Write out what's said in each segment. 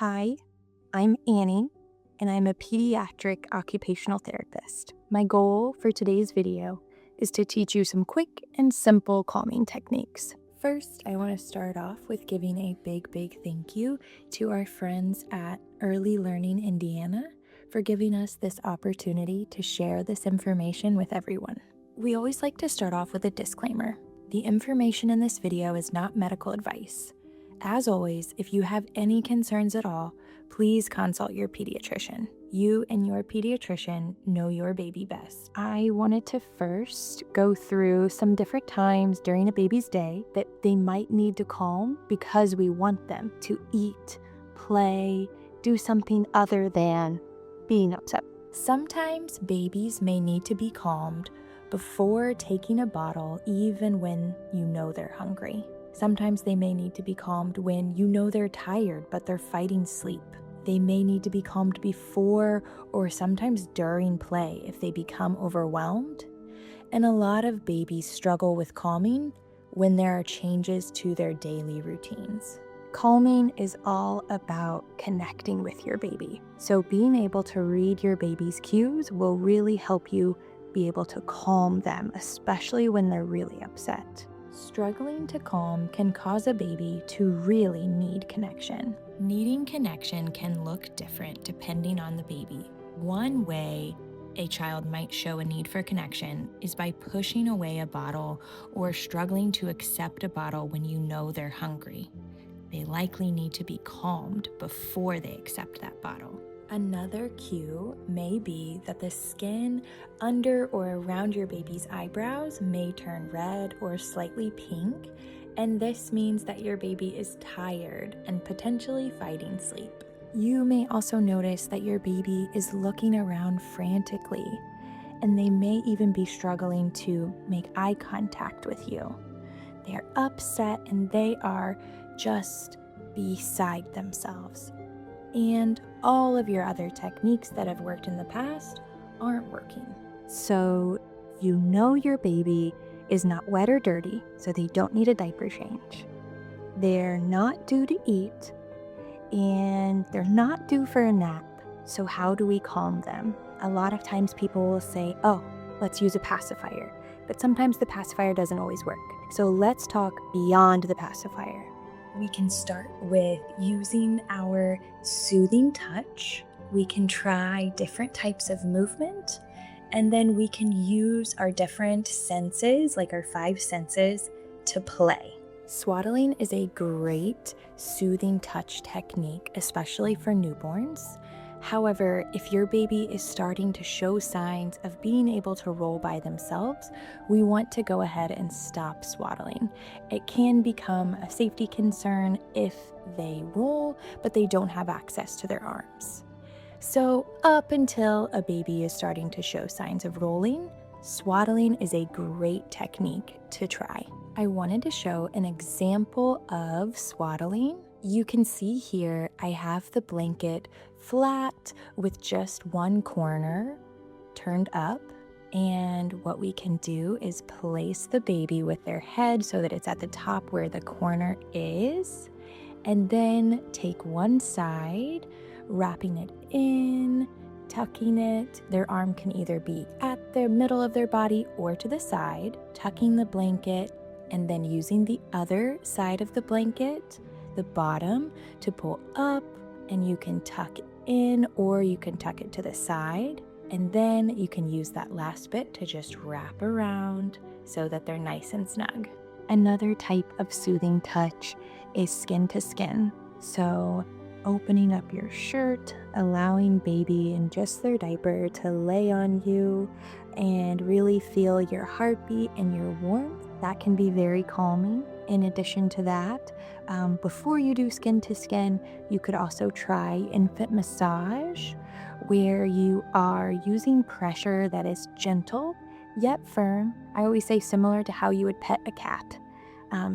Hi, I'm Annie, and I'm a pediatric occupational therapist. My goal for today's video is to teach you some quick and simple calming techniques. First, I want to start off with giving a big thank you to our friends at Early Learning Indiana for giving us this opportunity to share this information with everyone. We always like to start off with a disclaimer. The information in this video is not medical advice. As always, if you have any concerns at all, please consult your pediatrician. You and your pediatrician know your baby best. I wanted to first go through some different times during a baby's day that they might need to calm because we want them to eat, play, do something other than being upset. Sometimes babies may need to be calmed before taking a bottle, even when you know they're hungry. Sometimes they may need to be calmed when you know they're tired, but they're fighting sleep. They may need to be calmed before or sometimes during play if they become overwhelmed. And a lot of babies struggle with calming when there are changes to their daily routines. Calming is all about connecting with your baby. So being able to read your baby's cues will really help you be able to calm them, especially when they're really upset. Struggling to calm can cause a baby to really need connection. Needing connection can look different depending on the baby. One way a child might show a need for connection is by pushing away a bottle or struggling to accept a bottle when you know they're hungry. They likely need to be calmed before they accept that bottle. Another cue may be that the skin under or around your baby's eyebrows may turn red or slightly pink, and this means that your baby is tired and potentially fighting sleep. You may also notice that your baby is looking around frantically, and they may even be struggling to make eye contact with you. They are upset and they are just beside themselves. And all of your other techniques that have worked in the past aren't working. So you know your baby is not wet or dirty, so they don't need a diaper change. They're not due to eat, and they're not due for a nap. So how do we calm them? A lot of times people will say, oh, let's use a pacifier. But sometimes the pacifier doesn't always work. So let's talk beyond the pacifier. We can start with using our soothing touch. We can try different types of movement, and then we can use our different senses, like our 5 senses, to play. Swaddling is a great soothing touch technique, especially for newborns. However, if your baby is starting to show signs of being able to roll by themselves, we want to go ahead and stop swaddling. It can become a safety concern if they roll, but they don't have access to their arms. So up until a baby is starting to show signs of rolling, swaddling is a great technique to try. I wanted to show an example of swaddling. You can see here I have the blanket flat with just one corner turned up. And what we can do is place the baby with their head so that it's at the top where the corner is. And then take one side, wrapping it in, tucking it. Their arm can either be at the middle of their body or to the side, tucking the blanket, and then using the other side of the blanket, the bottom, to pull up, and you can tuck in or you can tuck it to the side. And then you can use that last bit to just wrap around so that they're nice and snug. Another type of soothing touch is skin to skin. So opening up your shirt, allowing baby in just their diaper to lay on you and really feel your heartbeat and your warmth. That can be very calming. In addition to that, before you do skin to skin, you could also try infant massage, where you are using pressure that is gentle yet firm. I always say similar to how you would pet a cat.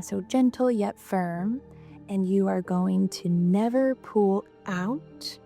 So gentle yet firm, and you are going to never pull out,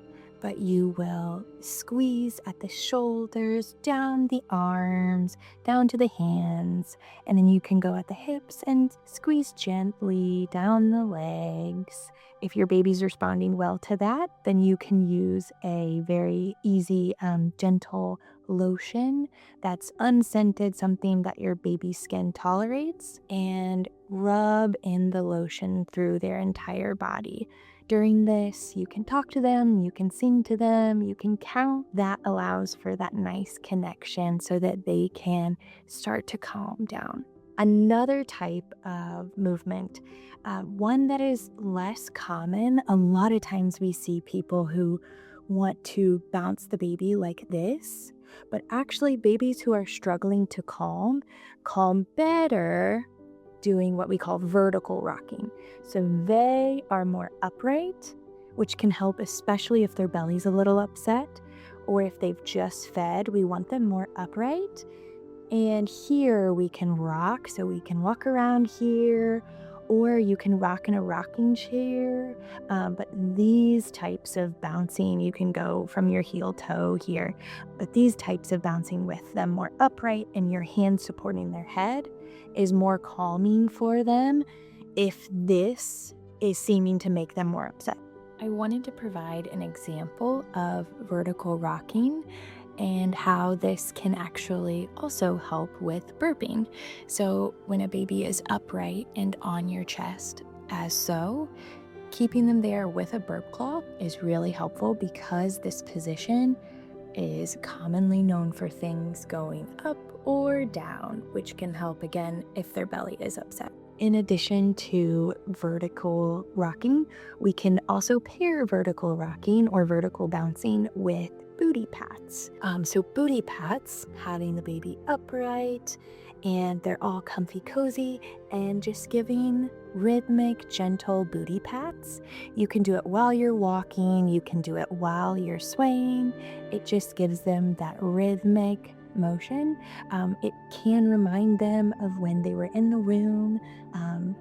but you will squeeze at the shoulders, down the arms, down to the hands, and then you can go at the hips and squeeze gently down the legs. If your baby's responding well to that, then you can use a very easy, gentle lotion that's unscented, something that your baby's skin tolerates, and rub in the lotion through their entire body. During this, you can talk to them, you can sing to them, you can count. That allows for that nice connection so that they can start to calm down. Another type of movement, one that is less common, a lot of times we see people who want to bounce the baby like this, but actually babies who are struggling to calm better doing what we call vertical rocking. So they are more upright, which can help, especially if their belly's a little upset or if they've just fed. We want them more upright. And here we can rock, so we can walk around here, or you can rock in a rocking chair. But these types of bouncing, you can go from your heel toe here. But these types of bouncing with them more upright and your hands supporting their head is more calming for them if this is seeming to make them more upset. I wanted to provide an example of vertical rocking and how this can actually also help with burping. So when a baby is upright and on your chest, as so, keeping them there with a burp cloth is really helpful because this position is commonly known for things going up or down, which can help again if their belly is upset. In addition to vertical rocking, we can also pair vertical rocking or vertical bouncing with booty pats. So booty pats, having the baby upright and they're all comfy cozy and just giving rhythmic, gentle booty pats. You can do it while you're walking, you can do it while you're swaying. It just gives them that rhythmic motion. It can remind them of when they were in the womb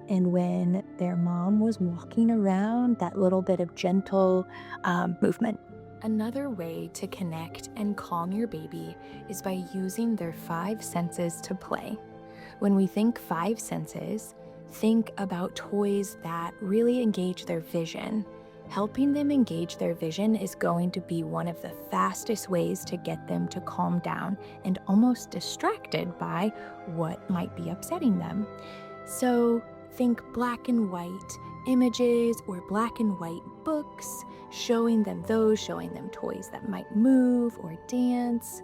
and when their mom was walking around, that little bit of gentle movement. Another way to connect and calm your baby is by using their 5 senses to play. When we think 5 senses, think about toys that really engage their vision. Helping them engage their vision is going to be one of the fastest ways to get them to calm down and almost distracted by what might be upsetting them. So think black and white images or black and white books, showing them toys that might move or dance.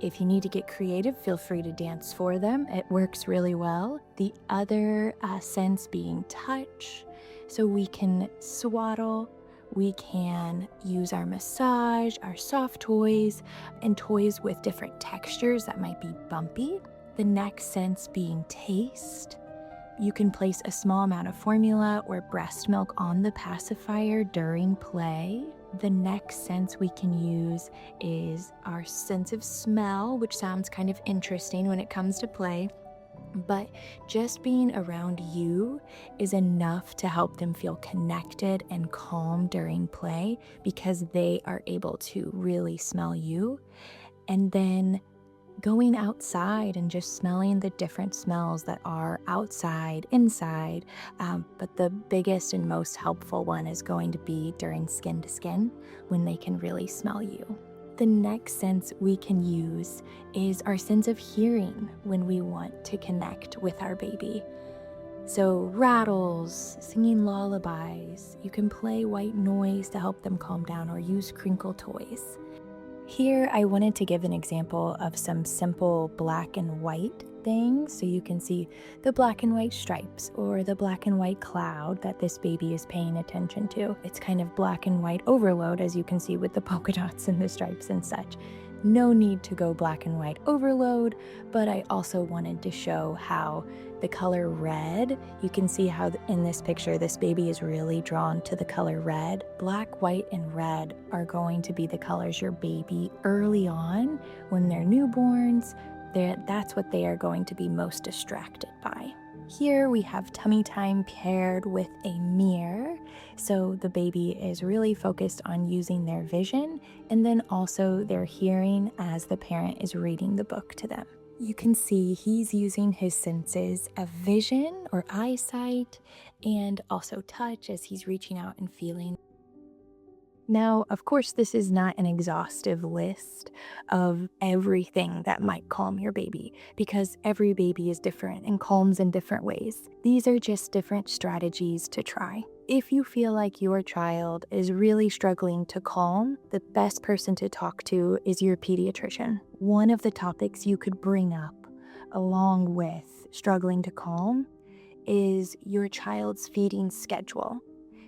If you need to get creative, feel free to dance for them. It works really well. The other sense being touch. So we can swaddle, we can use our massage, our soft toys, and toys with different textures that might be bumpy. The next sense being taste. You can place a small amount of formula or breast milk on the pacifier during play. The next sense we can use is our sense of smell, which sounds kind of interesting when it comes to play. But just being around you is enough to help them feel connected and calm during play because they are able to really smell you. And then going outside and just smelling the different smells that are outside, inside. But the biggest and most helpful one is going to be during skin to skin when they can really smell you. The next sense we can use is our sense of hearing when we want to connect with our baby. So rattles, singing lullabies, you can play white noise to help them calm down or use crinkle toys. Here I wanted to give an example of some simple black and white things so you can see the black and white stripes or the black and white cloud that this baby is paying attention to. It's kind of black and white overload, as you can see with the polka dots and the stripes and such. No need to go black and white overload, but I also wanted to show how the color red, you can see how in this picture this baby is really drawn to the color red. Black, white, and red are going to be the colors your baby early on when they're newborns, that's what they are going to be most distracted by. Here we have tummy time paired with a mirror. So the baby is really focused on using their vision and then also their hearing as the parent is reading the book to them. You can see he's using his senses of vision or eyesight and also touch as he's reaching out and feeling. Now, of course, this is not an exhaustive list of everything that might calm your baby because every baby is different and calms in different ways. These are just different strategies to try. If you feel like your child is really struggling to calm, the best person to talk to is your pediatrician. One of the topics you could bring up along with struggling to calm is your child's feeding schedule.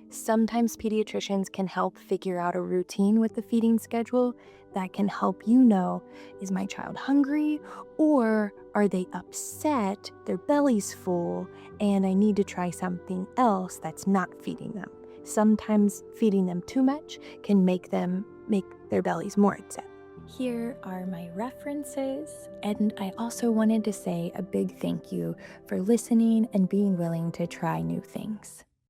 Sometimes pediatricians can help figure out a routine with the feeding schedule that can help you know, is my child hungry or are they upset, their belly's full, and I need to try something else that's not feeding them. Sometimes feeding them too much can make their bellies more upset. Here are my references, and I also wanted to say a big thank you for listening and being willing to try new things.